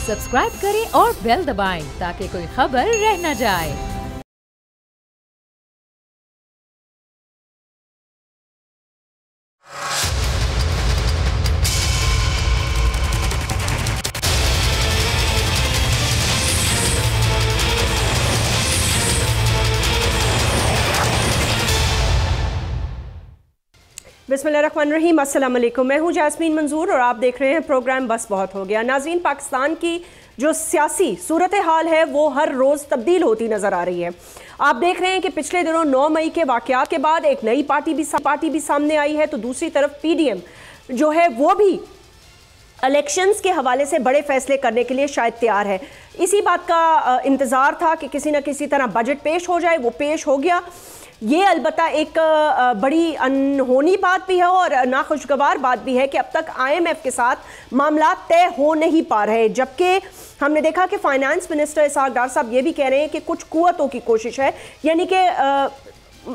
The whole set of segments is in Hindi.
सब्सक्राइब करें और बेल दबाएं ताकि कोई खबर रह न जाए। बिस्मिल्लाहिर्रहमानिर्रहीम, अस्सलाम वालेकुम। मैं हूं जास्मीन मंजूर और आप देख रहे हैं प्रोग्राम बस बहुत हो गया। नाज़रीन, पाकिस्तान की जो सियासी सूरत हाल है वो हर रोज़ तब्दील होती नज़र आ रही है। आप देख रहे हैं कि पिछले दिनों 9 मई के वाक़यात के बाद एक नई पार्टी भी सामने आई है, तो दूसरी तरफ PDM जो है वो भी इलेक्शंस के हवाले से बड़े फैसले करने के लिए शायद तैयार है। इसी बात का इंतज़ार था कि किसी न किसी तरह बजट पेश हो जाए, वो पेश हो गया। ये अलबत्ता एक बड़ी अनहोनी बात भी है और नाखुशगवार बात भी है कि अब तक IMF के साथ मामला तय हो नहीं पा रहे, जबकि हमने देखा कि फाइनेंस मिनिस्टर इसहाक डार साहब ये भी कह रहे हैं कि कुछ कुव्वतों की कोशिश है, यानी कि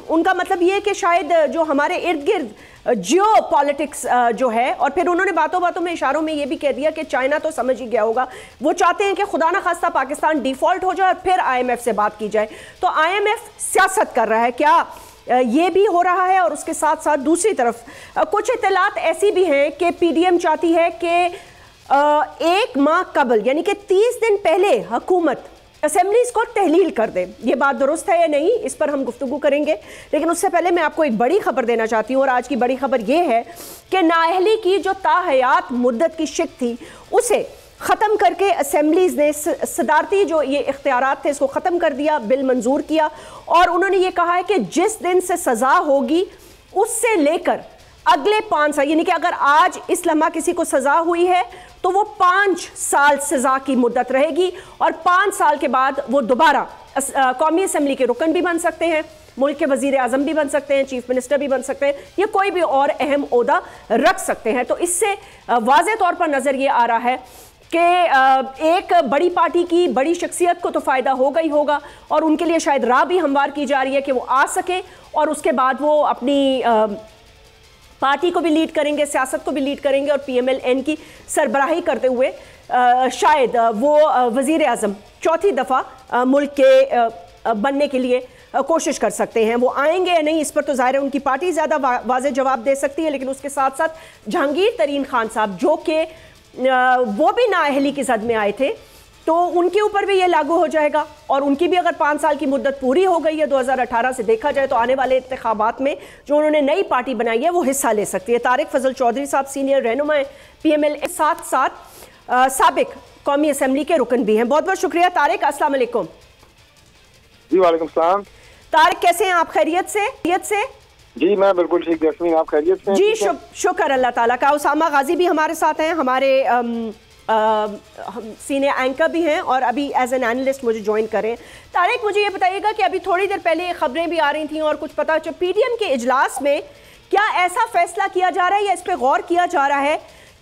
उनका मतलब ये कि शायद जो हमारे इर्द गिर्द जियो पॉलिटिक्स जो है, और फिर उन्होंने बातों बातों में इशारों में ये भी कह दिया कि चाइना तो समझ ही गया होगा, वो चाहते हैं कि खुदा ना खास्ता पाकिस्तान डिफॉल्ट हो जाए और फिर IMF से बात की जाए। तो IMF सियासत कर रहा है, क्या ये भी हो रहा है? और उसके साथ साथ दूसरी तरफ कुछ इत्तलात ऐसी भी हैं कि PDM चाहती है कि 1 माह कबल, यानी कि 30 दिन पहले हुकूमत असेंबलीज को तहलील कर दे। ये बात दुरुस्त है या नहीं, इस पर हम गुफ्तगू करेंगे, लेकिन उससे पहले मैं आपको एक बड़ी खबर देना चाहती हूँ। और आज की बड़ी खबर ये है कि नाअहली की जो ताहयात मुद्दत की शिक थी उसे ख़त्म करके असेंबलीज ने सदारती जो ये इख्तियारात थे इसको ख़त्म कर दिया, बिल मंजूर किया। और उन्होंने ये कहा है कि जिस दिन से सज़ा होगी उससे लेकर अगले 5 साल, यानी कि अगर आज इस लम्हा किसी को सज़ा हुई है तो वो 5 साल सज़ा की मुद्दत रहेगी और 5 साल के बाद वो दोबारा कौमी असम्बली के रुकन भी बन सकते हैं, मुल्क के वज़ीर आज़म भी बन सकते हैं, चीफ मिनिस्टर भी बन सकते हैं, या कोई भी और अहम ओहदा रख सकते हैं। तो इससे वाज़े तौर पर नज़र ये आ रहा है कि एक बड़ी पार्टी की बड़ी शख्सियत को तो फ़ायदा होगा ही होगा, और उनके लिए शायद राह भी हमवार की जा रही है कि वो आ सके और उसके बाद वो अपनी पार्टी को भी लीड करेंगे, सियासत को भी लीड करेंगे, और PMLN की सरबराही करते हुए शायद वो वज़ीर आज़म चौथी दफ़ा मुल्क के बनने के लिए कोशिश कर सकते हैं। वो आएंगे या नहीं इस पर तो ज़ाहिर है उनकी पार्टी ज़्यादा वाज़े जवाब दे सकती है, लेकिन उसके साथ साथ जहांगीर तरीन खान साहब जो कि वो भी नाअहली की जद में आए थे, तो उनके ऊपर भी ये लागू हो जाएगा। और उनकी भी अगर 5 साल की मुद्दत पूरी हो गई है 2018 से, देखा जाए तो आने वाले इंतखाबात में जो उन्होंने नई पार्टी बनाई है वो हिस्सा ले सकती है। तारिक फजल चौधरी साहब सीनियर रहनुमा PML, साथ साथ साबिक कौमी असम्बली के रुकन भी हैं। बहुत बहुत शुक्रिया तारिक। अस्सलाम वालेकुम। जी वालेकुम सलाम। तारिक, कैसे हैं आप? खैरियत से? जी मैं बिल्कुल ठीक। जैस्मीन, आप खैरियत से? जी शुक्र अल्लाह ताला का। उसामा गाजी भी हमारे साथ हैं, हमारे सीनियर एंकर भी हैं और अभी एज एन एनालिस्ट मुझे ज्वाइन करें। तारिक, मुझे ये बताइएगा कि अभी थोड़ी देर पहले खबरें भी आ रही थी और कुछ पता चला PDM के इजलास में क्या ऐसा फैसला किया जा रहा है या इस पर गौर किया जा रहा है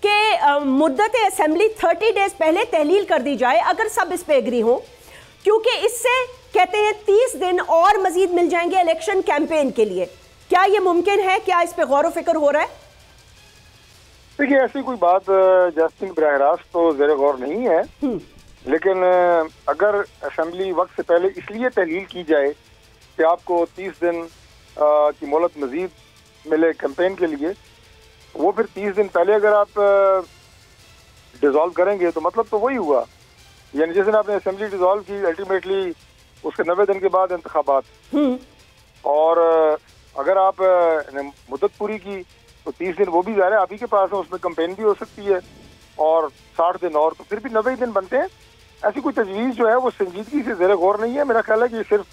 कि मुद्दत असेंबली 30 डेज पहले तहलील कर दी जाए अगर सब इस पर एग्री हो, क्योंकि इससे कहते हैं 30 दिन और मजीद मिल जाएंगे इलेक्शन कैंपेन के लिए। क्या ये मुमकिन है? क्या इस पर गौर व फिक्र हो रहा है? देखिए, ऐसी कोई बात जस्टिन बराह रास्त तो ज़ेर गौर नहीं है, लेकिन अगर असेंबली वक्त से पहले इसलिए तहलील की जाए कि आपको 30 दिन की मोहलत मजीद मिले कैंपेन के लिए, वो फिर 30 दिन पहले अगर आप डिसॉल्व करेंगे तो मतलब तो वही हुआ, यानी जिस दिन आपने असेंबली डिसॉल्व की अल्टीमेटली उसके 90 दिन के बाद इंतखाबात, और अगर आप मुद्दत पूरी की तो 30 दिन वो भी ज़ाहिर है आप ही के पास है, उसमें कैंपेन भी हो सकती है, और 60 दिन और, तो फिर भी 90 दिन बनते हैं। ऐसी कोई तजवीज़ जो है वो संजीदगी से ज़ेर गौर नहीं है। मेरा ख्याल है कि सिर्फ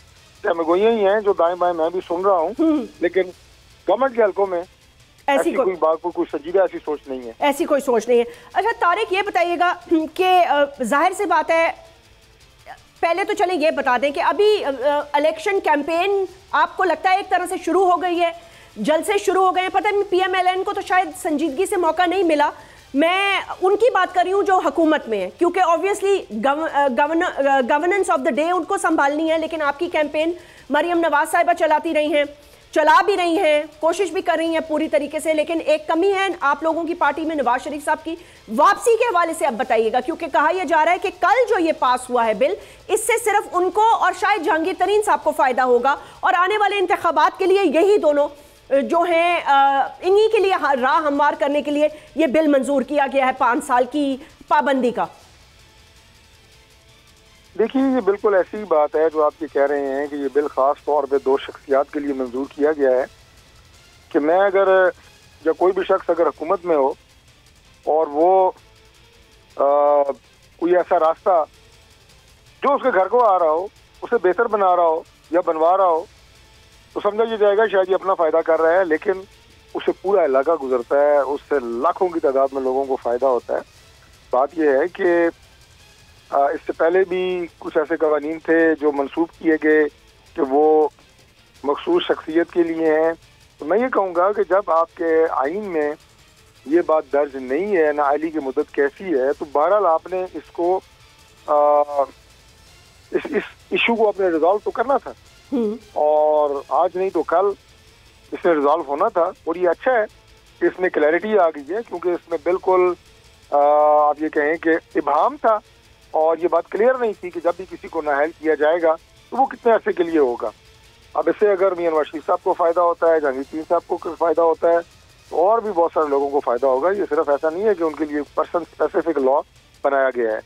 तहमगोइयाँ ही हैं जो दाएं बाएं मैं भी सुन रहा हूँ, लेकिन गवर्नमेंट के हल्कों में ऐसी कोई बात कोई संजीदा ऐसी सोच नहीं है। ऐसी कोई सोच नहीं है। अच्छा तारिक, ये बताइएगा कि जाहिर सी बात है, पहले तो चलें ये बता दें कि अभी इलेक्शन कैंपेन आपको लगता है एक तरह से शुरू हो गई है, जलसे शुरू हो गए हैं। पता है PMLN को तो शायद संजीदगी से मौका नहीं मिला, मैं उनकी बात कर रही हूँ जो हुकूमत में है, क्योंकि obviously governance of the day उनको संभालनी है, लेकिन आपकी कैंपेन मरियम नवाज साहिबा चलाती रही हैं, चला भी रही हैं, कोशिश भी कर रही हैं पूरी तरीके से, लेकिन एक कमी है आप लोगों की पार्टी में नवाज शरीफ साहब की वापसी के हवाले से अब बताइएगा, क्योंकि कहा यह जा रहा है कि कल जो ये पास हुआ है बिल, इससे सिर्फ उनको और शायद जहांगीर तरीन साहब को फायदा होगा और आने वाले इंतखाबात के लिए यही दोनों जो हैं इन्हीं के लिए राह हमवार करने के लिए ये बिल मंजूर किया गया है 5 साल की पाबंदी का। देखिए, ये बिल्कुल ऐसी बात है जो आप ये कह रहे हैं कि ये बिल खास तौर पे 2 शख्सियात के लिए मंजूर किया गया है कि मैं अगर या कोई भी शख्स अगर हुकूमत में हो और वो कोई ऐसा रास्ता जो उसके घर को आ रहा हो उसे बेहतर बना रहा हो या बनवा रहा हो तो समझा ये जाएगा शायद ये अपना फ़ायदा कर रहा है, लेकिन उससे पूरा इलाका गुजरता है, उससे लाखों की तादाद में लोगों को फ़ायदा होता है। बात यह है कि इससे पहले भी कुछ ऐसे कवानीन थे जो मंसूब किए गए कि वो मखसूस शख्सियत के लिए हैं। तो मैं ये कहूँगा कि जब आपके आइन में ये बात दर्ज नहीं है, नाअहली की मुद्दत कैसी है, तो बहरहाल आपने इसको इस इशू को अपने रिजॉल्व तो करना था और आज नहीं तो कल इसमें रिजॉल्व होना था। और ये अच्छा है कि इसमें क्लैरिटी आ गई है, क्योंकि इसमें बिल्कुल आप ये कहें कि इबाहम था और ये बात क्लियर नहीं थी कि जब भी किसी को नाअहल किया जाएगा तो वो कितने अरसे के लिए होगा। अब इससे अगर मियां नवाज शरीफ साहब को फ़ायदा होता है, जहांगीर तरीन साहब को फ़ायदा होता है, तो और भी बहुत सारे लोगों को फ़ायदा होगा। ये सिर्फ ऐसा नहीं है कि उनके लिए पर्सन स्पेसिफिक लॉ बनाया गया है।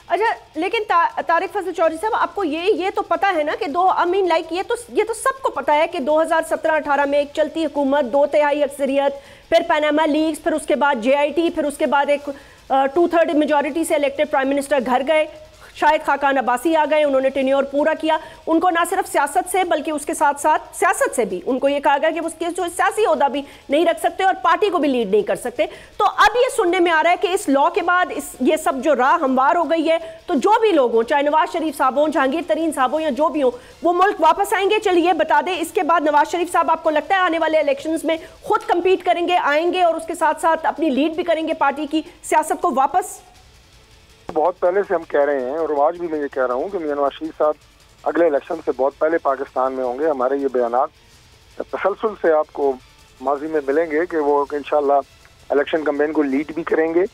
अच्छा, लेकिन तारिक फजल चौधरी साहब, आपको ये तो पता है ना कि ये तो सबको पता है कि 2017-18 में एक चलती हुकूमत, 2/3 अक्सरियत, फिर पनामा लीग्स, फिर उसके बाद JIT, फिर उसके बाद एक 2/3 मेजॉरिटी से इलेक्टेड प्राइम मिनिस्टर घर गए, शायद खाकान अब्बासी आ गए, उन्होंने टेन्योर पूरा किया। उनको ना सिर्फ सियासत से बल्कि उसके साथ साथ सियासत से भी उनको ये कहा गया कि वो जो सियासी ओहदा भी नहीं रख सकते और पार्टी को भी लीड नहीं कर सकते। तो अब ये सुनने में आ रहा है कि इस लॉ के बाद ये सब जो राह हमवार हो गई है, तो जो भी लोग हों, चाहे नवाज शरीफ साहब हों, जहांगीर तरीन साहब हों या जो भी हों, वो मुल्क वापस आएंगे। चलिए बता दें, इसके बाद नवाज शरीफ साहब आपको लगता है आने वाले इलेक्शंस में खुद कम्पीट करेंगे, आएंगे और उसके साथ साथ अपनी लीड भी करेंगे पार्टी की सियासत को वापस? बहुत पहले से हम कह रहे हैं और आज भी मैं ये कह रहा हूँ कि मियां नवाज शरीफ साहब अगले इलेक्शन से बहुत पहले पाकिस्तान में होंगे। हमारे ये बयानात तसलसल से आपको माजी में मिलेंगे कि वो इंशाल्लाह इलेक्शन कैंपेन को लीड भी करेंगे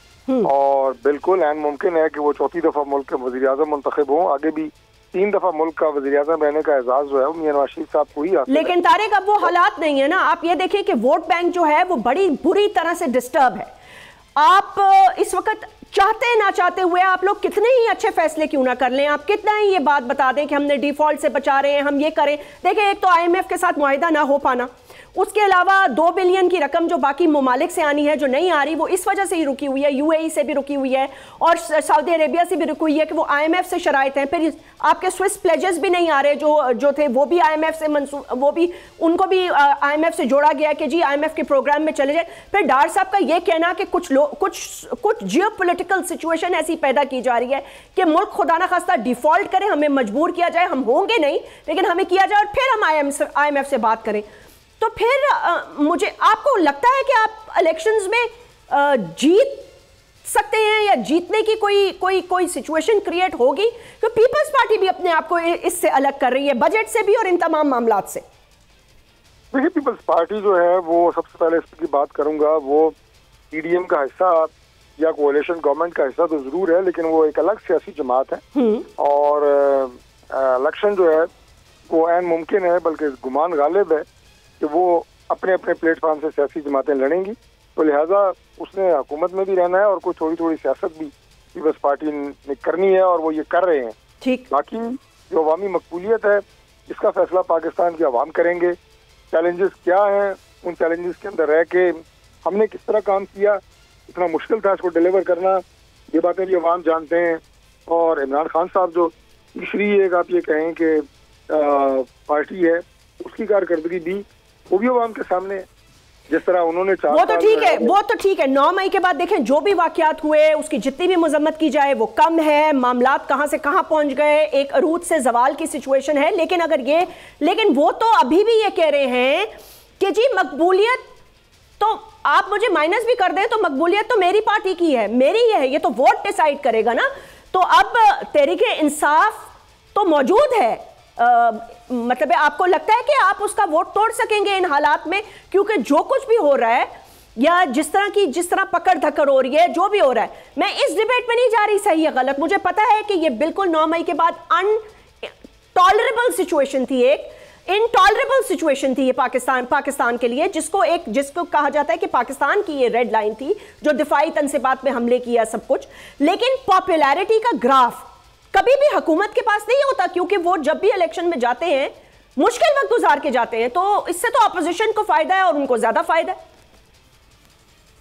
और बिल्कुल ऐन मुमकिन है कि वो 4थी दफ़ा मुल्क के वज़ीर-ए-आज़म मुंतखब हों। आगे भी 3 दफ़ा मुल्क का वज़ीर-ए-आज़म रहने का एजाज़ जो है वो मियां नवाज शरीफ साहब को ही हासिल है। लेकिन तारिक, अब वो हालात नहीं है ना। आप ये देखें कि वोट बैंक जो है वो बड़ी बुरी तरह से डिस्टर्ब है। आप इस वक्त चाहते ना चाहते हुए आप लोग कितने ही अच्छे फैसले क्यों ना कर लें, आप कितना ही ये बात बता दें कि हमने डिफॉल्ट से बचा रहे हैं, हम ये करें। देखिए, एक तो IMF के साथ मुआहिदा ना हो पाना, उसके अलावा 2 बिलियन की रकम जो बाकी ममालिक से आनी है, जो नहीं आ रही, वो इस वजह से ही रुकी हुई है। UAE से भी रुकी हुई है और सऊदी अरेबिया से भी रुकी हुई है कि वो IMF से शराइत हैं। फिर आपके स्विस प्लेजेस भी नहीं आ रहे जो थे, वो भी IMF से उनको भी IMF से जोड़ा गया कि जी IMF के प्रोग्राम में चले जाए। फिर डार साहब का ये कहना कि कुछ जियोपॉलिटिकल सिचुएशन ऐसी पैदा की जा रही है कि मुल्क खुदा न खास्ता डिफॉल्ट करे, हमें मजबूर किया जाए, हम होंगे नहीं लेकिन हमें किया जाए और फिर हम IMF से बात करें। तो फिर मुझे आपको लगता है कि आप इलेक्शंस में जीत सकते हैं या जीतने की कोई सिचुएशन क्रिएट होगी? तो पीपल्स पार्टी भी अपने आप को इससे अलग कर रही है, बजट से भी और इन तमाम मामलात से। देखिए, पीपल्स पार्टी जो है वो सबसे पहले इसकी बात करूंगा, वो PDM का हिस्सा या कोalition गवर्नमेंट का हिस्सा तो जरूर है, लेकिन वो एक अलग सियासी जमात है और इलेक्शन जो है वो ऐन मुमकिन है, बल्कि गुमान गालिब है कि वो अपने अपने प्लेटफॉर्म से सियासी जमातें लड़ेंगी। तो लिहाजा उसने हुकूमत में भी रहना है और कोई थोड़ी थोड़ी सियासत भी पीपल्स पार्टी ने करनी है और वो ये कर रहे हैं। ठीक, बाकी जो अवामी मकबूलियत है इसका फैसला पाकिस्तान के अवाम करेंगे। चैलेंजेस क्या हैं, उन चैलेंजेस के अंदर रह के हमने किस तरह काम किया, इतना मुश्किल था इसको डिलीवर करना, ये बातें भी अवाम जानते हैं। और इमरान खान साहब जो तीसरी एक आप ये कहें कि पार्टी है, उसकी कारकर्दगी भी वो भी अवाम के सामने जिस तरह उन्होंने चाहा। वो तो ठीक है 9 मई के बाद देखें जो भी वाकयात हुए उसकी जितनी भी मजम्मत की जाए वो कम है। मामलात कहां से कहां पहुंच गए, एक अरूज से जवाल की सिचुएशन है। लेकिन वो तो अभी भी ये कह रहे हैं कि जी मकबूलियत तो आप मुझे माइनस भी कर दें तो मकबूलियत तो मेरी पार्टी की है, मेरी है, ये तो वोट डिसाइड करेगा ना। तो अब तहरीक इंसाफ तो मौजूद है मतलब आपको लगता है कि आप उसका वोट तोड़ सकेंगे इन हालात में? क्योंकि जो कुछ भी हो रहा है या जिस तरह पकड़ धक्कर हो रही है, जो भी हो रहा है, मैं इस डिबेट में नहीं जा रही सही या गलत। मुझे पता है कि ये बिल्कुल 9 मई के बाद अनटॉलरेबल सिचुएशन थी, एक इनटॉलरेबल सिचुएशन थी ये पाकिस्तान के लिए, जिसको कहा जाता है कि पाकिस्तान की ये रेड लाइन थी जो दिफाई तनसीबात में हमले किया सब कुछ। लेकिन पॉपुलैरिटी का ग्राफ कभी भी हुकूमत के पास नहीं होता, क्योंकि वो जब भी इलेक्शन में जाते हैं मुश्किल वक्त गुजार के जाते हैं, तो इससे तो अपोजिशन को फायदा है और उनको ज्यादा फायदा है।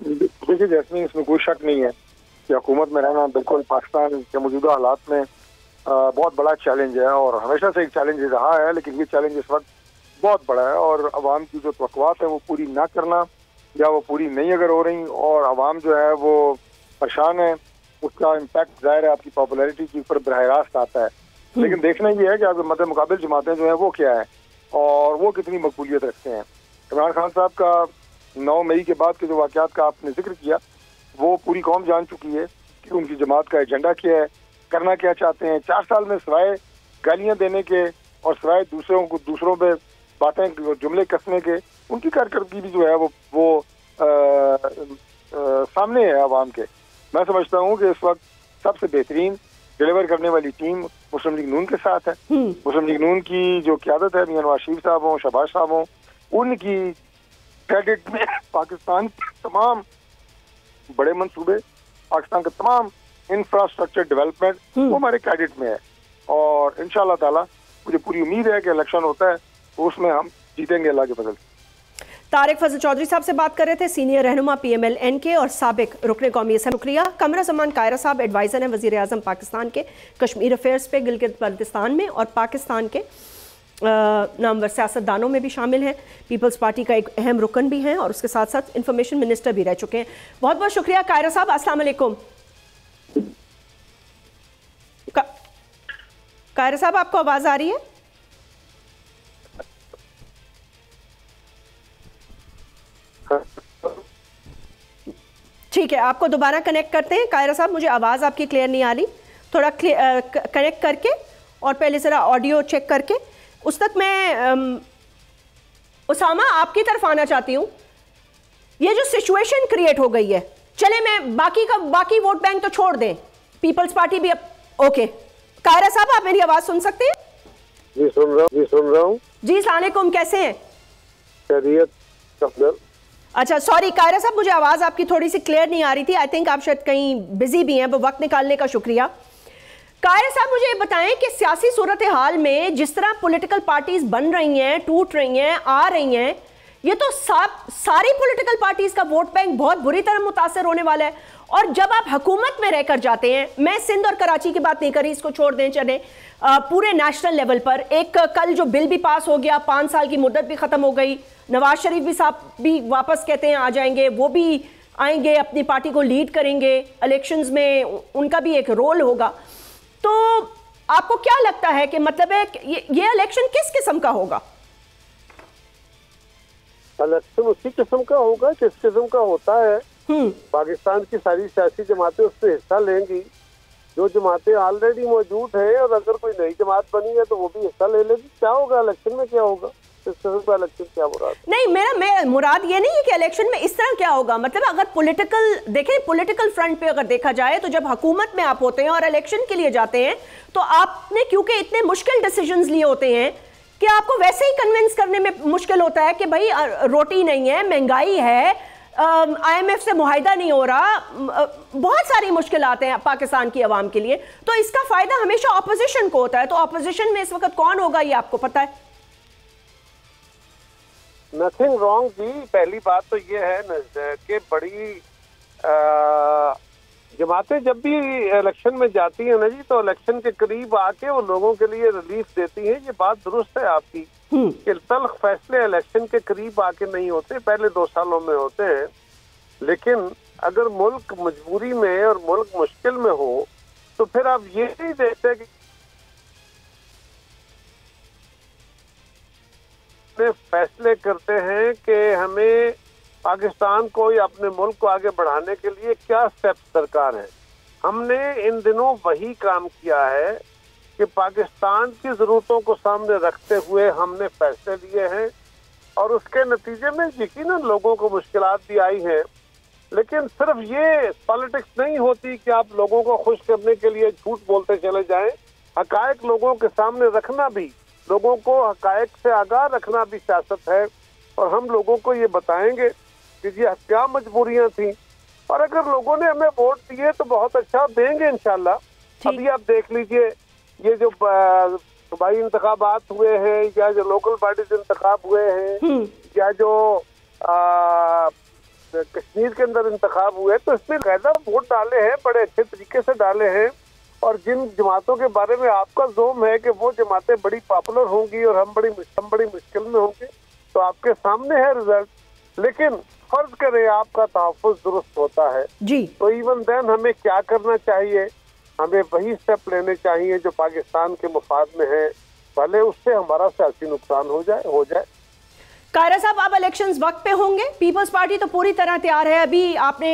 देखिए जैस्मीन, इसमें कोई शक नहीं है कि हुकूमत में रहना बिल्कुल पाकिस्तान के मौजूदा हालात में बहुत बड़ा चैलेंज है, और हमेशा से एक चैलेंज रहा है, लेकिन ये चैलेंज इस वक्त बहुत बड़ा है। और अवाम की जो तवक्कुआत है वो पूरी ना करना या वो पूरी नहीं अगर हो रही और अवाम जो है वो परेशान है, उसका इम्पैक्ट जाहिर है आपकी पॉपुलैरिटी के ऊपर बराह रास्त आता है। लेकिन देखना ये है कि आपके मद्दे मुकाबिल जमातें जो हैं वो क्या है और वो कितनी मकबूलियत रखते हैं। इमरान खान साहब का 9 मई के बाद के जो वाक़यात का आपने जिक्र किया, वो पूरी कौम जान चुकी है कि उनकी जमात का एजेंडा क्या है, करना क्या चाहते हैं। 4 साल में सिवाय गालियां देने के और सिवाय दूसरों पे बातें जुमले कसने के, उनकी कारकर्दगी भी जो है वो सामने है आवाम के। मैं समझता हूँ कि इस वक्त सबसे बेहतरीन डिलीवर करने वाली टीम मुस्लिम लीग नून के साथ है। मुस्लिम लीग नून की जो क़यादत है, मियां नवाज शरीफ साहब हों, शहबाज साहब हों, उनकी क्रेडिट में पाकिस्तान के तमाम बड़े मंसूबे, पाकिस्तान का तमाम इंफ्रास्ट्रक्चर डेवलपमेंट वो हमारे क्रेडिट में है। और इंशाअल्लाह ताला मुझे पूरी उम्मीद है कि इलेक्शन होता है तो उसमें हम जीतेंगे अल्लाह के फजल। तारिक फजल चौधरी साहब से बात कर रहे थे, सीनियर रहनुमा PMLN के और साबिक रुकन कौमी असम्बली। शुक्रिया। कमरा जमान कायरा साहब एडवाइज़र हैं वज़ीर आज़म पाकिस्तान के कश्मीर अफेयर्स पे, गिलगित बल्तिस्तान में, और पाकिस्तान के नामवर सियासतदानों में भी शामिल हैं। पीपल्स पार्टी का एक अहम रुकन भी हैं और उसके साथ साथ इंफॉर्मेशन मिनिस्टर भी रह चुके हैं। बहुत बहुत शुक्रिया कायरा साहब। अस्सलाम वालेकुम। कायरा साहब, आपको आवाज़ आ रही है? ठीक है, आपको दोबारा कनेक्ट करते हैं। कायरा साहब, मुझे आवाज़ आपकी क्लियर नहीं आ रही, थोड़ा कनेक्ट करके और पहले ज़रा ऑडियो चेक करके। उस तक मैं उसामा आपकी तरफ आना चाहती हूँ। ये जो सिचुएशन क्रिएट हो गई है, चले मैं बाकी वोट बैंक तो छोड़ दें, पीपल्स पार्टी भी ओके। कायरा साहब, आप मेरी आवाज़ सुन सकते हैं? जी सुन रहा हूँ। जी अस्सलाम वालेकुम, कैसे हैं? खैरियत। अच्छा, सॉरी कायरा साहब, मुझे आवाज़ आपकी थोड़ी सी क्लियर नहीं आ रही थी। आई थिंक आप शायद कहीं बिजी भी हैं, वक्त निकालने का शुक्रिया। कायरा साहब, मुझे बताएं कि सियासी सूरत हाल में जिस तरह पॉलिटिकल पार्टीज बन रही हैं, टूट रही हैं, आ रही हैं, ये तो सारी पॉलिटिकल पार्टीज का वोट बैंक बहुत बुरी तरह मुतासर होने वाला है। और जब आप हुकूमत में रहकर जाते हैं, मैं सिंध और कराची की बात नहीं करी, इसको छोड़ दें, चले पूरे नेशनल लेवल पर एक कल जो बिल भी पास हो गया, 5 साल की मुद्दत भी ख़त्म हो गई, नवाज शरीफ भी साहब भी वापस कहते हैं आ जाएंगे, वो भी आएंगे, अपनी पार्टी को लीड करेंगे, इलेक्शंस में उनका भी एक रोल होगा। तो आपको क्या लगता है कि मतलब है ये इलेक्शन किस किस्म का होगा? इलेक्शन उसी किस्म का होगा किस किस्म का होता है। पाकिस्तान की सारी सियासी जमातें उससे हिस्सा लेंगी। जो जमातें ऑलरेडी मौजूद हैं, और अगर कोई नई जमात बनी है तो वो भी हिस्सा ले लेगी। क्या होगा इलेक्शन में, क्या होगा इस किस्म का इलेक्शन, क्या मुराद? नहीं, मेरा मुराद ये नहीं है कि इलेक्शन में इस तरह क्या होगा। मतलब अगर पॉलिटिकल फ्रंट पे अगर देखा जाए तो जब हुकूमत में आप होते हैं और इलेक्शन के लिए जाते हैं तो आपने क्योंकि इतने मुश्किल डिसीजंस लिए होते हैं कि आपको वैसे ही कन्विंस करने में मुश्किल होता है कि भाई रोटी नहीं है, महंगाई है, IMF से मुआहिदा नहीं हो रहा, बहुत सारी मुश्किलात हैं पाकिस्तान की आवाम के लिए। तो इसका फायदा हमेशा ऑपोजिशन को होता है। तो ऑपोजिशन में इस वक्त कौन होगा ये आपको पता है? नथिंग रॉन्ग जी। पहली बात तो ये है कि बड़ी जमातें जब भी इलेक्शन में जाती हैं ना जी, तो इलेक्शन के करीब आके वो लोगों के लिए रिलीफ देती हैं। ये बात दुरुस्त है आपकी कि तल्ख फैसले इलेक्शन के करीब आके नहीं होते, पहले 2 सालों में होते हैं। लेकिन अगर मुल्क मजबूरी में और मुल्क मुश्किल में हो तो फिर आप ये नहीं देखते कि फैसले करते हैं कि हमें पाकिस्तान को या अपने मुल्क को आगे बढ़ाने के लिए क्या स्टेप्स दरकार है। हमने इन दिनों वही काम किया है कि पाकिस्तान की ज़रूरतों को सामने रखते हुए हमने फैसले लिए हैं और उसके नतीजे में यकीनन लोगों को मुश्किलात भी आई हैं। लेकिन सिर्फ ये पॉलिटिक्स नहीं होती कि आप लोगों को खुश करने के लिए झूठ बोलते चले जाएं। हकायक लोगों के सामने रखना भी, लोगों को हकायक से आगाह रखना भी सियासत है। और हम लोगों को ये बताएंगे कि ये क्या मजबूरियां थी, और अगर लोगों ने हमें वोट दिए तो बहुत अच्छा देंगे इंशाल्लाह। अभी आप देख लीजिए, ये जो सूबाई इंतखाबात हुए हैं या जो लोकल बॉडीज इंतखाब हुए हैं या जो कश्मीर के अंदर इंतखाब हुए, तो इसमें कायदा वोट डाले हैं, बड़े अच्छे तरीके से डाले हैं। और जिन जमातों के बारे में आपका जोम है कि वो जमातें बड़ी पॉपुलर होंगी और हम बड़ी मुश्किल में होंगे, तो आपके सामने है रिजल्ट। लेकिन फर्ज करें आपका तहफ़्फ़ुज़ दुरुस्त होता है जी, तो इवन देन हमें क्या करना चाहिए? हमें वही स्टेप लेने चाहिए जो पाकिस्तान के मुफाद में है, भले उससे हमारा सियासी नुकसान हो जाए। कायरा साहब, अब इलेक्शंस वक्त पे होंगे? पीपल्स पार्टी तो पूरी तरह तैयार है। अभी आपने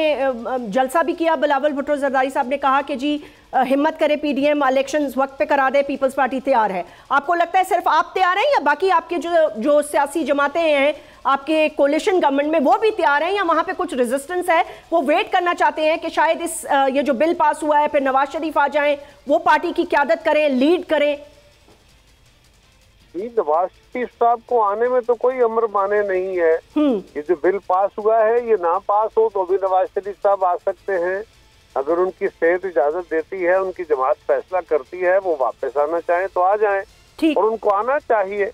जलसा भी किया, बिलावल भुट्टो जरदारी साहब ने कहा कि जी हिम्मत करे पीडीएम, इलेक्शंस वक्त पे करा दे, पीपल्स पार्टी तैयार है। आपको लगता है सिर्फ आप तैयार हैं या बाकी आपके जो सियासी जमातें हैं आपके कोलिशन गवर्नमेंट में वो भी तैयार हैं, या वहां पे कुछ रेजिस्टेंस है, वो वेट करना चाहते हैं कि शायद ये जो बिल पास हुआ है फिर नवाज शरीफ आ जाएं, वो पार्टी की क़यादत करें, लीड करें? नवाज शरीफ साहब को आने में तो कोई अमर माने नहीं है। ये जो बिल पास हुआ है, ये ना पास हो तो भी नवाज शरीफ साहब आ सकते हैं। अगर उनकी सेहत इजाजत देती है, उनकी जमात फैसला करती है, वो वापस आना चाहें तो आ जाएं, और उनको आना चाहिए।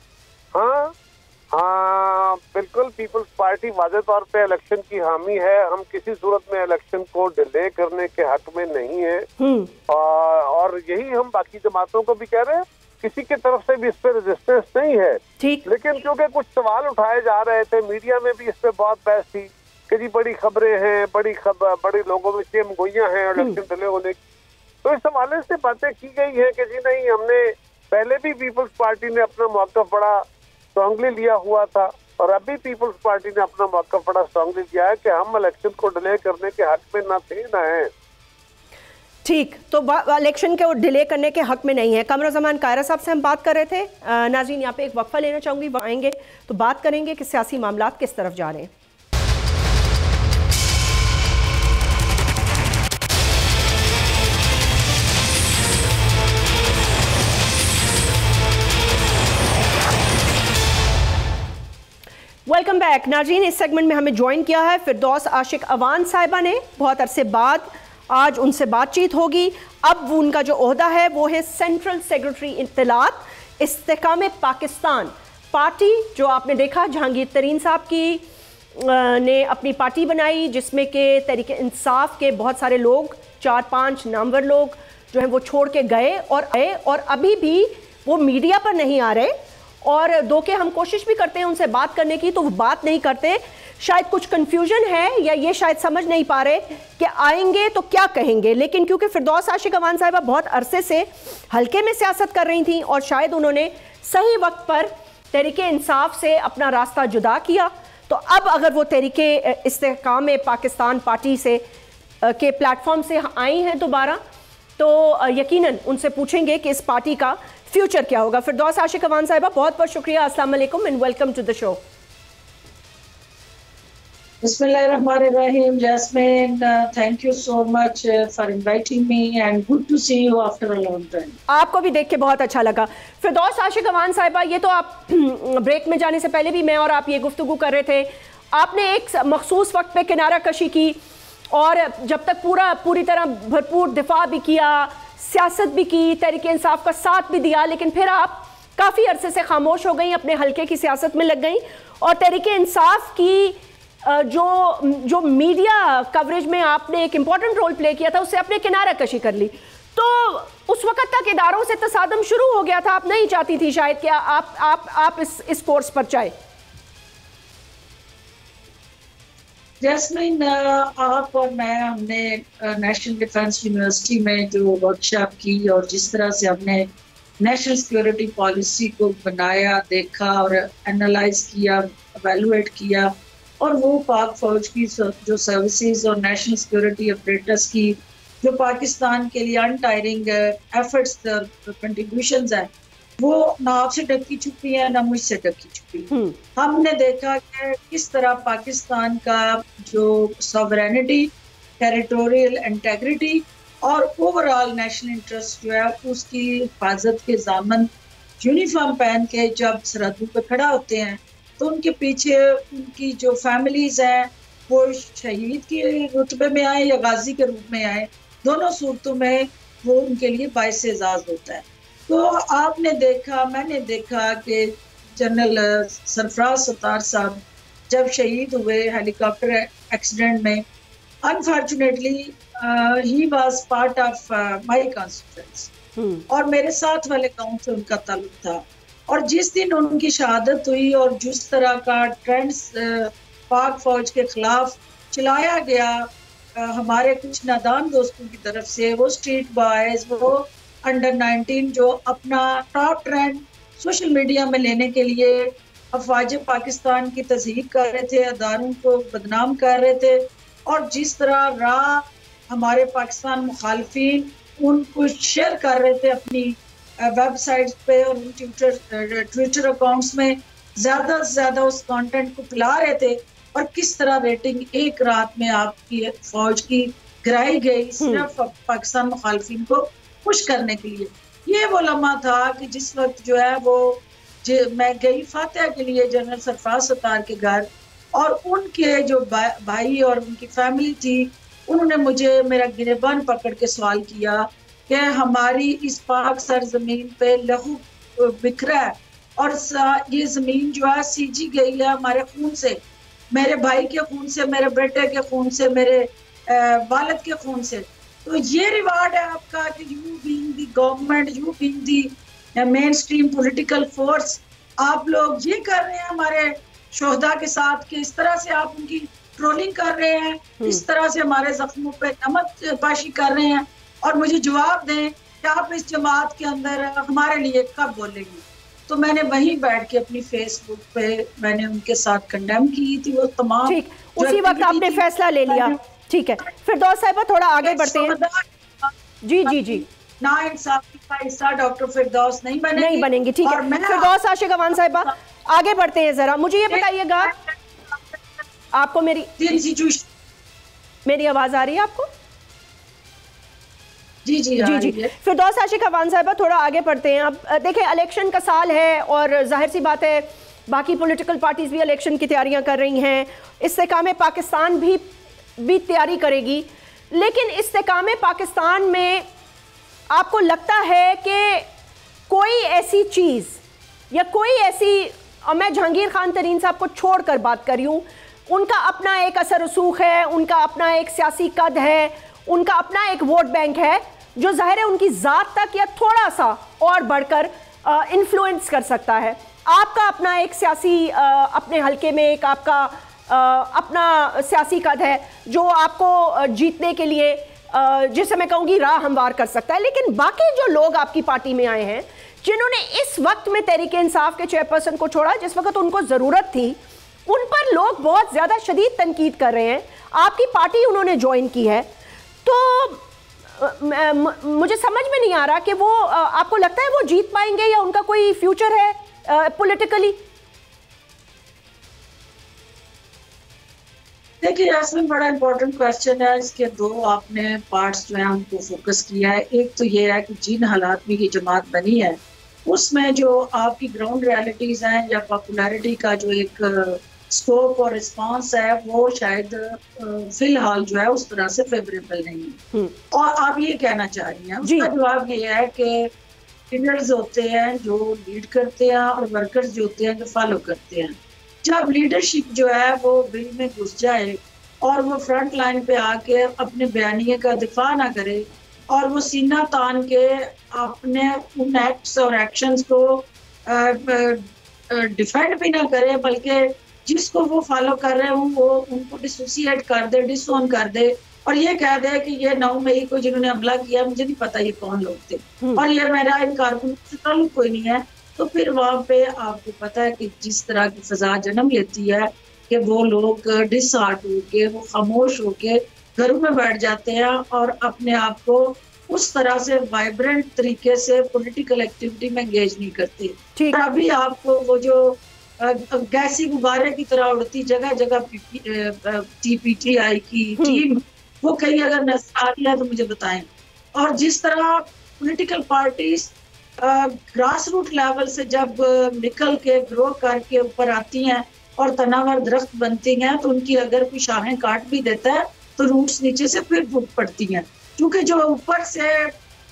हाँ, बिल्कुल पीपल्स पार्टी वाज़ेह तौर पे इलेक्शन की हामी है। हम किसी सूरत में इलेक्शन को डिले करने के हक में नहीं है, और यही हम बाकी जमातों को भी कह रहे हैं। किसी की तरफ से भी इस पे रेजिस्टेंस नहीं है, लेकिन क्योंकि कुछ सवाल उठाए जा रहे थे, मीडिया में भी इस पे बहुत बहस थी कि जी बड़ी खबरें हैं, बड़ी लोगों में चेम गोइयां हैं इलेक्शन डिले होने की, तो इस हवाले से बातें की गई है कि जी नहीं, हमने पहले भी पीपल्स पार्टी ने अपना मौक़िफ़ बड़ा स्ट्रांगली लिया हुआ था, और अभी पीपल्स पार्टी ने अपना मौक़िफ़ बड़ा स्ट्रांगली लिया है कि हम इलेक्शन को डिले करने के हक में ना थे ना हैं। ठीक, तो इलेक्शन के डिले करने के हक में नहीं है। कमरुज़्ज़मान कायरा साहब से हम बात कर रहे थे। नाज़रीन, यहाँ पे एक वक्फा लेना चाहूँगी, वो आएंगे तो बात करेंगे कि सियासी मामलात किस तरफ जा रहे हैं। वेलकम बैक नाज़रीन। इस सेगमेंट में हमें ज्वाइन किया है फिरदौस आशिक अवान साहिबा ने। बहुत अरसे बाद आज उनसे बातचीत होगी। अब वो उनका जो ओहदा है वो है सेंट्रल सेक्रेटरी इत्तलात इस्तेकाम पाकिस्तान पार्टी, जो आपने देखा जहांगीर तरीन साहब की ने अपनी पार्टी बनाई, जिसमें के तहरीक इंसाफ के बहुत सारे लोग, 4-5 नामवर लोग जो हैं वो छोड़ के गए, और अभी भी वो मीडिया पर नहीं आ रहे, और दो के हम कोशिश भी करते हैं उनसे बात करने की तो वो बात नहीं करते। शायद कुछ कंफ्यूजन है, या ये शायद समझ नहीं पा रहे कि आएंगे तो क्या कहेंगे। लेकिन क्योंकि फिरदौस आशिक अवान साहिबा बहुत अरसे से हल्के में सियासत कर रही थी, और शायद उन्होंने सही वक्त पर तहरीके इंसाफ से अपना रास्ता जुदा किया, तो अब अगर वो तहरीके इस्तेहकाम पाकिस्तान पार्टी से के प्लेटफॉर्म से आई हैं दोबारा, तो यकीनन उनसे पूछेंगे कि इस पार्टी का फ्यूचर क्या होगा। फिरदौस आशिक अवान साहिबा, बहुत बहुत शुक्रिया, अस्सलाम वालेकुम and welcome to the show. Bismillahirrahmanirrahim, Jasmine, thank you so much for inviting me and good to see you after a long time. आपको भी देख के बहुत अच्छा लगा। फिरदौस आशिक अवान साहिबा, ये तो आप ब्रेक में जाने से पहले भी मैं और आप ये गुफ्तगू कर रहे थे, आपने एक मखसूस वक्त पे किनारा कशी की, और जब तक पूरी तरह भरपूर दिफा भी किया, सियासत भी की, तहरीक इंसाफ का साथ भी दिया, लेकिन फिर आप काफ़ी अरसे से खामोश हो गई, अपने हल्के की सियासत में लग गई, और तहरीक इंसाफ की जो मीडिया कवरेज में आपने एक इम्पॉर्टेंट रोल प्ले किया था, उससे आपने किनारा कशी कर ली। तो उस वक्त तक इदारों से तसादम शुरू हो गया था, आप नहीं चाहती थी शायद कि आप इस कोर्स पर जाए। जैस्मिन, आप और मैं, हमने नेशनल डिफेंस यूनिवर्सिटी में जो वर्कशॉप की, और जिस तरह से हमने नेशनल सिक्योरिटी पॉलिसी को बनाया, देखा और एनालाइज किया, एवेलुएट किया, और वो पाक फौज की जो सर्विसेज और नेशनल सिक्योरिटी ऑपरेटर्स की जो पाकिस्तान के लिए अनटायरिंग एफर्ट्स कंट्रीब्यूशंस हैं, वो ना आपसे ढकी छुपी है ना मुझसे ढकी छुपी। हमने देखा कि किस तरह पाकिस्तान का जो सॉवरेनिटी, टेरिटोरियल इंटेग्रिटी और ओवरऑल नेशनल इंटरेस्ट जो है उसकी हिफाजत के ज़ामन यूनिफॉर्म पहन के जब सरहदों पर खड़ा होते हैं तो उनके पीछे उनकी जो फैमिलीज हैं वो शहीद के रुतबे में आए या गाजी के रूप में आए, दोनों सूरतों में वो उनके लिए बाइस एजाज होता है। तो आपने देखा, मैंने देखा कि जनरल सरफराज सत्तार साहब जब शहीद हुए हेलीकॉप्टर एक्सीडेंट में, unfortunately he was part of my constituency और मेरे साथ वाले गांव से उनका ताल्लुक था। और जिस दिन उनकी शहादत हुई और जिस तरह का ट्रेंड्स पाक फौज के खिलाफ चलाया गया हमारे कुछ नादान दोस्तों की तरफ से, वो स्ट्रीट बॉयज, वो अंडर 19 जो अपना टॉप ट्रेंड सोशल मीडिया में लेने के लिए अफवाज पाकिस्तान की तज़हीक कर रहे थे, अदारों को बदनाम कर रहे थे, और जिस तरह राह हमारे पाकिस्तान मुखालफिन उनको शेयर कर रहे थे अपनी वेबसाइट्स पे और ट्विटर अकाउंट्स में, ज़्यादा से ज़्यादा उस कंटेंट को फैला रहे थे, और किस तरह रेटिंग एक रात में आपकी फौज की गिराई गई सिर्फ पाकिस्तान मुखालफिन को खुश करने के लिए। ये वो लम्हा था कि जिस वक्त जो है वो मैं गई फातिहा के लिए जनरल सरफराज सत्तार के घर, और उनके जो भाई और उनकी फैमिली थी, उन्होंने मुझे मेरा गिरेबान पकड़ के सवाल किया कि हमारी इस पाक सरजमीन पे लहू बिखरा है और ये जमीन जो है सींची गई है हमारे खून से, मेरे भाई के खून से, मेरे बेटे के खून से, मेरे वालिद के खून से। तो ये रिवार्ड है आपका कि you being the government, you being the main stream political force, आप लोग ये कर रहे हैं हमारे शोहदा के साथ कि इस तरह से आप उनकी ट्रोलिंग कर रहे हैं, इस तरह से हमारे जख्मों पे नमक पाशी कर रहे हैं, और मुझे जवाब दें कि आप इस जमात के अंदर हमारे लिए कब बोलेंगे। तो मैंने वहीं बैठ के अपनी फेसबुक पे मैंने उनके साथ कंडेम की थी वो तमाम। ठीक, उसी वक्त आपने फैसला ले लिया। ठीक है, फिरदौस साहिबा थोड़ा आगे बढ़ते हैं। जी जी जी, ना इंसाफी का हिस्सा डॉक्टर फिरदौस नहीं बनेंगी। ठीक है, फिरदौस आशिक अवान साहिबा आगे बढ़ते हैं। जरा मुझे ये बताइएगा, आपको मेरी आवाज आ रही है आपको? जी जी जी जी, फिरदौस आशिक अवान साहिबा थोड़ा आगे बढ़ते हैं। अब देखिए, इलेक्शन का साल है और जाहिर सी बात है बाकी पॉलिटिकल पार्टीज भी इलेक्शन की तैयारियां कर रही हैं, इस्तेकाम पाकिस्तान भी तैयारी करेगी, लेकिन इस्तेकाम पाकिस्तान में आपको लगता है कि कोई ऐसी चीज़ या कोई ऐसी, और मैं जहांगीर खान तरीन साहब को छोड़कर बात कर रही हूँ, उनका अपना एक असर रसूख है, उनका अपना एक सियासी कद है, उनका अपना एक वोट बैंक है जो ज़ाहिर है उनकी ज़ात तक या थोड़ा सा और बढ़कर इन्फ्लुएंस कर सकता है। आपका अपना एक सियासी अपने हलके में एक आपका अपना सियासी कद है जो आपको जीतने के लिए जिसे मैं कहूँगी राह हमवार कर सकता है। लेकिन बाकी जो लोग आपकी पार्टी में आए हैं जिन्होंने इस वक्त में तहरीक इंसाफ के चेयरपर्सन को छोड़ा जिस वक्त उनको ज़रूरत थी, उन पर लोग बहुत ज़्यादा शदीद तनकीद कर रहे हैं। आपकी पार्टी उन्होंने ज्वाइन की है, तो मुझे समझ में नहीं आ रहा कि वो आपको लगता है वो जीत पाएंगे या उनका कोई फ्यूचर है पॉलिटिकली? देखिए, इसमें बड़ा इंपॉर्टेंट क्वेश्चन है। इसके दो आपने पार्ट्स जो है हमको फोकस किया है। एक तो ये है कि जिन हालात में ये जमात बनी है उसमें जो आपकी ग्राउंड रियलिटीज हैं या पॉपुलैरिटी का जो एक स्कोप और रिस्पांस है वो शायद फिलहाल जो है उस तरह से फेवरेबल नहीं है। और आप ये कहना चाह रही हैं, उसका जवाब ये है कि लीडर्स होते हैं जो लीड करते हैं और वर्कर्स जो होते हैं जो फॉलो करते हैं। जब लीडरशिप जो है वो बिल में घुस जाए और वो फ्रंट लाइन पे आके अपने बयानिए का दिफा ना करे और वो सीना तान के अपने उन एक्ट्स और एक्शंस को डिफेंड भी ना करे, बल्कि जिसको वो फॉलो कर रहे हो वो उनको डिसोसिएट कर दे, डिसोन कर दे और ये कह दे कि ये 9 मई को जिन्होंने हमला किया मुझे नहीं पता ये कौन लोग थे और ये मेरा इन कारकुन से ताल्लुक कोई नहीं है। तो फिर वहाँ पे आपको पता है कि जिस तरह की फजा जन्म लेती है कि वो लोग डिसहार्ट होके, वो खामोश होके घरों में बैठ जाते हैं और अपने आप को उस तरह से वाइब्रेंट तरीके से पॉलिटिकल एक्टिविटी में एंगेज नहीं करते। अभी आपको वो जो गैसी गुब्बारे की तरह उड़ती जगह जगह TPTI की टीम वो कहीं अगर नजर आ रही है तो मुझे बताएं। और जिस तरह political parties grass root level से जब निकल के ग्रो करके ऊपर आती हैं और तनावर दरख्त बनती हैं तो उनकी अगर कोई शाखें काट भी देता है तो रूट्स नीचे से फिर फूट पड़ती हैं, क्योंकि जो ऊपर से।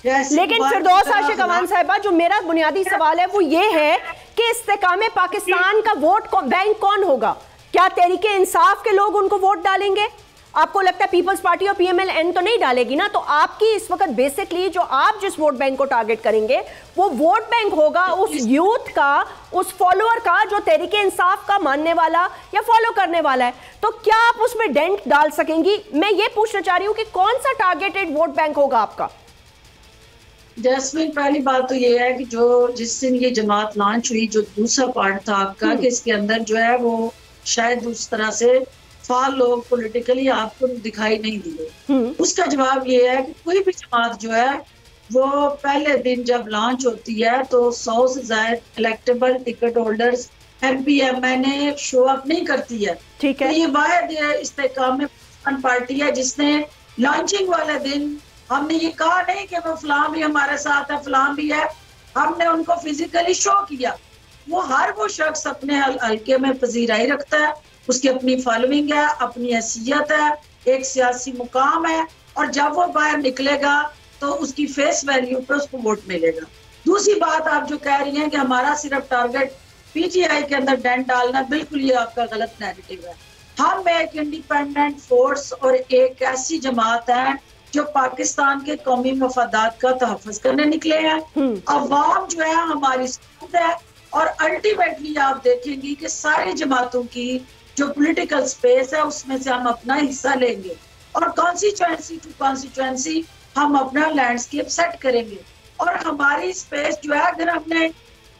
लेकिन फिरदौस आशिक अमान साहिबा, जो मेरा बुनियादी सवाल है वो ये है कि इस्तेकाम पाकिस्तान का वोट बैंक कौन होगा? क्या तहरीके इंसाफ के लोग उनको वोट डालेंगे? आपको लगता है पीपल्स पार्टी और PMLN तो नहीं डालेगी ना? तो आपकी इस वक्त बेसिकली जो आप जिस वोट बैंक को टारगेट करेंगे वो वोट बैंक होगा उस यूथ का, उस फॉलोअर का जो तहरीके इंसाफ का मानने वाला या फॉलो करने वाला है। तो क्या आप उसमें डेंट डाल सकेंगी? मैं ये पूछना चाह रही हूँ कि कौन सा टारगेटेड वोट बैंक होगा आपका? जैस्मीन, पहली बात तो ये है कि जो जिस दिन ये जमात लॉन्च हुई, जो दूसरा पार्ट था आपका कि इसके अंदर जो है वो शायद उस तरह से फाल लोग पॉलिटिकली आपको दिखाई नहीं दिए। उसका जवाब ये है कि कोई भी जमात जो है वो पहले दिन जब लॉन्च होती है तो 100 से ज्यादा electable ticket holders MPMNA show up नहीं करती है। ठीक है, तो ये वाहिद इस्तेकाम पार्टी है जिसने लॉन्चिंग वाले दिन, हमने ये कहा नहीं कि वो फलां भी हमारे साथ है फलां भी है, हमने उनको फिजिकली शो किया। वो हर वो शख्स अपने हल्के में पजीराई रखता है, उसकी अपनी फॉलोइंग है, अपनी हैसियत है, एक सियासी मुकाम है, और जब वो बाहर निकलेगा तो उसकी फेस वैल्यू पे उसको वोट मिलेगा। दूसरी बात आप जो कह रही हैं कि हमारा सिर्फ टारगेट PTI के अंदर डेंट डालना, बिल्कुल ये आपका गलत नैरेटिव है। हम एक इंडिपेंडेंट फोर्स और एक ऐसी जमात है जो पाकिस्तान के कौमी मफादात का तहफ़्फ़ुज़ करने निकले हैं। अवाम जो है हमारी सपोर्ट है, और अल्टीमेटली आप देखेंगे कि सारी जमातों की जो पॉलिटिकल स्पेस है उसमें से हम अपना हिस्सा लेंगे और कॉन्स्टिट्यूएंसी टू कॉन्स्टिट्यूएंसी हम अपना लैंडस्केप सेट करेंगे। और हमारी स्पेस जो है, अगर हमने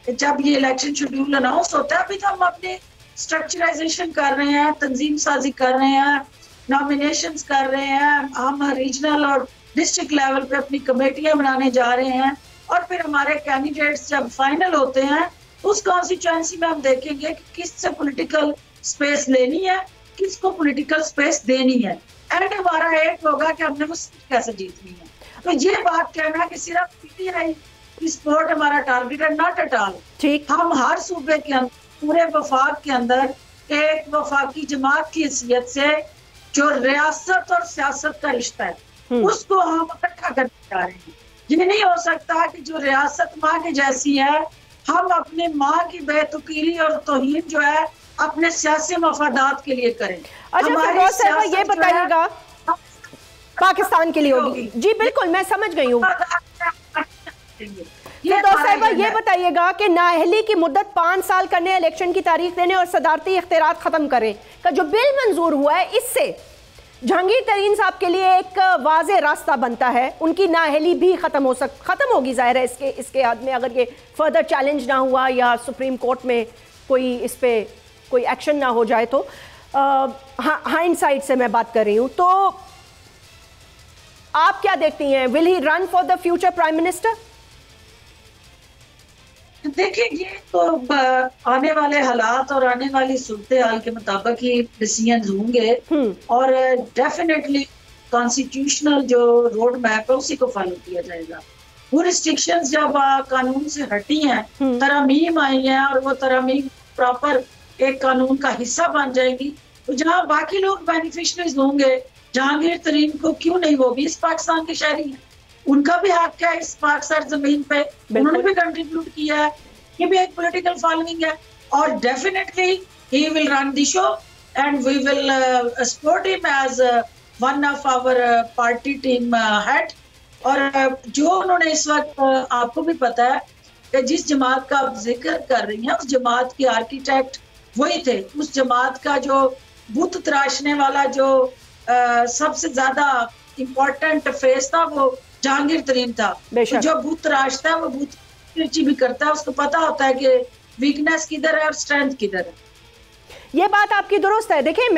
जब ये इलेक्शन शेड्यूल अनाउंस होता है, अभी तो हम अपने स्ट्रक्चराइजेशन कर रहे हैं, तंजीम साजी कर रहे हैं, नॉमिनेशंस कर रहे हैं, हम रीजनल और डिस्ट्रिक्ट लेवल पे अपनी कमेटियां बनाने जा रहे हैं, और फिर हमारे कैंडिडेट्स जब फाइनल होते हैं उस कॉन्स्टिट्यूएंसी में हम देखेंगे कि किससे पॉलिटिकल स्पेस लेनी है, किसको पॉलिटिकल स्पेस देनी है, एंड हमारा एक होगा कि हमने वो सीट कैसे जीतनी है। तो ये बात कहना कि सिर्फ PTI की सपोर्ट हमारा टारगेट है, नॉट एट ऑल। ठीक, हम हर सूबे के अंदर, पूरे वफाक के अंदर एक वफाकी जमात की हैसियत से जो रियासत और सियासत का रिश्ता है उसको हम इकट्ठा करने जा रहे हैं। ये नहीं हो सकता कि जो रियासत माँ के जैसी है हम अपने माँ की बेतुकीरी और तौहीन जो है अपने सियासी मफादात के लिए करें। अच्छा, ये बताइएगा पाकिस्तान के लिए होगी? जी बिल्कुल, मैं समझ गई हूँ। ये बताइएगा कि नाअहली की मुद्दत 5 साल करने, इलेक्शन की तारीख देने और सदारती इख्तियारात खत्म करें का जो बिल मंजूर हुआ है, इससे जहांगीर तरीन साहब के लिए एक वाज़े रास्ता बनता है, उनकी नाअहली भी खत्म होगी ज़ाहिर है इसके हद में, अगर ये फर्दर चैलेंज ना हुआ या सुप्रीम कोर्ट में कोई इस पे कोई एक्शन ना हो जाए तो। हाइंडसाइट से मैं बात कर रही हूँ, तो आप क्या देखती हैं, will he run for the future prime minister? देखिए, ये तो आने वाले हालात और आने वाली सूरत हाल के मुताबिक ही डिसीजन होंगे, और डेफिनेटली कॉन्स्टिट्यूशनल जो रोड मैप है उसी को फॉलो किया जाएगा। वो रिस्ट्रिक्शंस जब कानून से हटी हैं, तरमीम आई हैं, और वो तरमीम प्रॉपर एक कानून का हिस्सा बन जाएगी, तो जहाँ बाकी लोग बेनिफिशरीज होंगे, जहांगीर तरीन को क्यों नहीं, वो भी इस पाकिस्तान के शहरी हैं, उनका भी हक है इस पाकिस्तान जमीन पे, उन्होंने भी कंट्रीब्यूट किया है, ये भी एक पॉलिटिकल फॉलोइंग है, और definitely he will run the show and we will support him as one of our party team head. और जो उन्होंने इस वक्त आपको भी पता है कि जिस जमात का आप जिक्र कर रही हैं, उस जमात के आर्किटेक्ट वही थे, उस जमात का जो बुत तराशने वाला जो सबसे ज्यादा इम्पोर्टेंट फेस था वो जहांगीर तरीन था। तो जो बुत तराशता है वो बुत भी करता है, उसको पता होता है कि वीकनेस किधर है और स्ट्रेंथ किधर है। ये बात आपकी दुरुस्त है। देखिए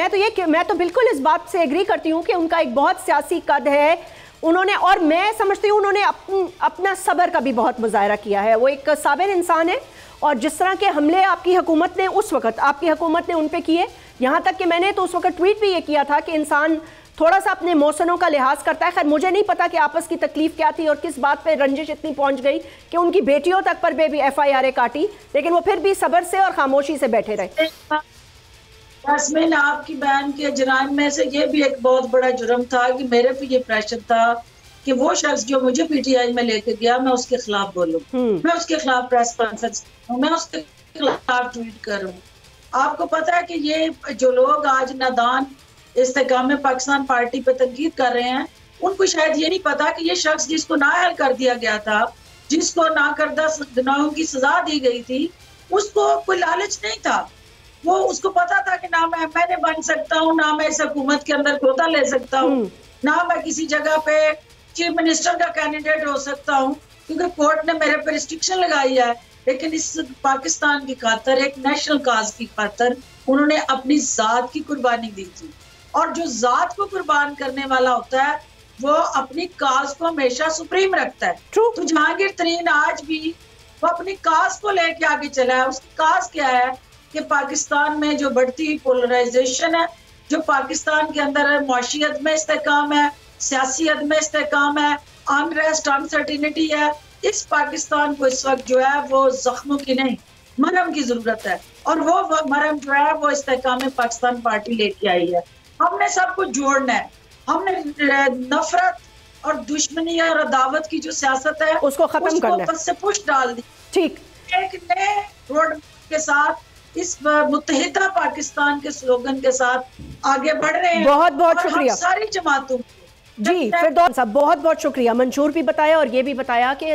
मैं तो बिल्कुल इस बात से एग्री करती हूँ कि उनका एक बहुत सियासी कद है उन्होंने, और मैं समझती हूँ उन्होंने अपना सब्र का भी बहुत मुजाहरा किया है। वो एक साबिर इंसान है और जिस तरह के हमले आपकी हुकूमत ने उस वक्त उन पे किए, यहाँ तक कि मैंने तो उस वक्त ट्वीट भी ये किया था कि इंसान थोड़ा सा अपने मौसनों का लिहाज करता है। खैर मुझे नहीं पता कि आपस की तकलीफ क्या थी और किस बात पे रंजिश इतनी पहुंच गई कि उनकी बेटियों तक पर भी FIR काटी, लेकिन वो फिर भी सब्र से और खामोशी से बैठे रहे। यास्मीन, आपकी बहन के जुर्म में से ये भी एक बहुत बड़ा जुर्म था कि मेरे पे ये प्रेशर था कि वो शख्स जो मुझे PTI में लेके गया मैं उसके खिलाफ बोलूं, मैं उसके खिलाफ प्रेस कॉन्फ्रेंस, मैं उसके खिलाफ ट्वीट करूं। आपको पता है कि ये जो लोग आज नादान इस्तेकाम पाकिस्तान पार्टी पे तनकीद कर रहे हैं, उनको शायद ये नहीं पता कि ये शख्स जिसको नाअहल कर दिया गया था, जिसको नाकर्दा गुनाहों की सजा दी गई थी, उसको कोई लालच नहीं था। वो उसको पता था कि ना मैं MNA बन सकता हूँ, ना मैं इस हुकूमत के अंदर कोता ले सकता हूँ, ना मैं किसी जगह पे चीफ मिनिस्टर का कैंडिडेट हो सकता हूँ, क्योंकि कोर्ट ने मेरे पे रिस्ट्रिक्शन लगाई है। लेकिन इस पाकिस्तान की खातर, एक नेशनल काज की खातर उन्होंने अपनी जात की कुर्बानी दी थी, और जो जात को कुर्बान करने वाला होता है वो अपनी काज को हमेशा सुप्रीम रखता है। तो जहांगीर तरीन आज भी वो अपनी काज को लेके आगे चला है। उसकी काज क्या है कि पाकिस्तान में जो बढ़ती पोलराइजेशन है, जो पाकिस्तान के अंदर मुआशियत में इस्तेकाम है, सियासियत में इस्तेकाम है, अनरेस्ट अनसर्टिनिटी है, इस पाकिस्तान को इस वक्त जो है वो जख्मों की नहीं मरहम की जरूरत है, और वो मरहम जो है वो इस्तेकाम पाकिस्तान पार्टी लेके आई है। हमने सब कुछ जोड़ना है, हमने नफरत और दुश्मनी और अदावत की जो सियासत है उसको खत्म करना है, से पुश डाल दी। ठीक, एक नए रोड के साथ इस मुत्तहिदा पाकिस्तान के स्लोगन के साथ आगे बढ़ रहे हैं। बहुत बहुत शुक्रिया सारी जमातों जी। फिरदौस साहब बहुत बहुत शुक्रिया। मंशूर भी बताया और ये भी बताया कि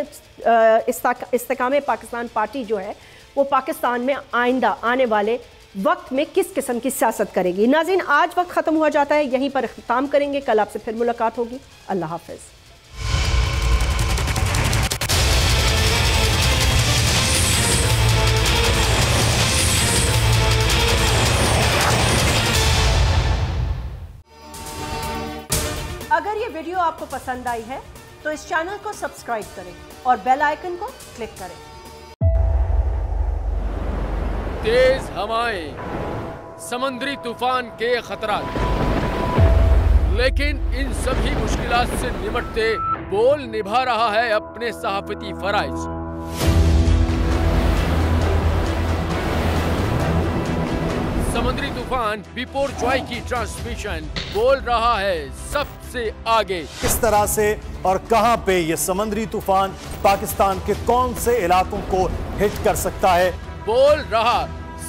इस्तेकाम पाकिस्तान पार्टी जो है वो पाकिस्तान में आइंदा आने वाले वक्त में किस किस्म की सियासत करेगी। नाज़रीन, आज वक्त ख़त्म हुआ जाता है, यहीं पर इख्तिताम करेंगे। कल आपसे फिर मुलाकात होगी। अल्लाह हाफ़िज़। अगर ये वीडियो आपको पसंद आई है तो इस चैनल को सब्सक्राइब करें और बेल आइकन को क्लिक करें। तेज हवाएं, समुद्री तूफान के खतरात, लेकिन इन सभी मुश्किलात से निपटते बोल निभा रहा है अपने सहाफती फराइज। समुद्री तूफान बिपोर जॉय की ट्रांसमिशन बोल रहा है सबसे आगे। किस तरह से और कहां पे ये समुद्री तूफान पाकिस्तान के कौन से इलाकों को हिट कर सकता है, बोल रहा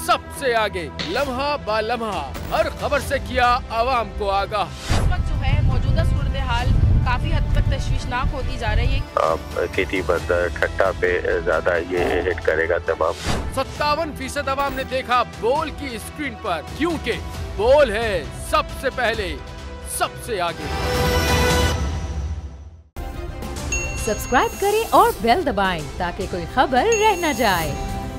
सबसे आगे। लम्हा बा लम्हा हर खबर से किया आवाम को आगाह। इस वक्त जो है मौजूदा सूरत हाल काफी हद तक तशवीशनाक होती जा रही है। खेती बंदर ठट्टा पे ज्यादा ये हिट करेगा तमाम। 57% आवाम ने देखा बोल की स्क्रीन पर, क्योंकि बोल है सबसे पहले सबसे आगे। सब्सक्राइब करें और बेल दबाएं ताकि कोई खबर रह न जाए।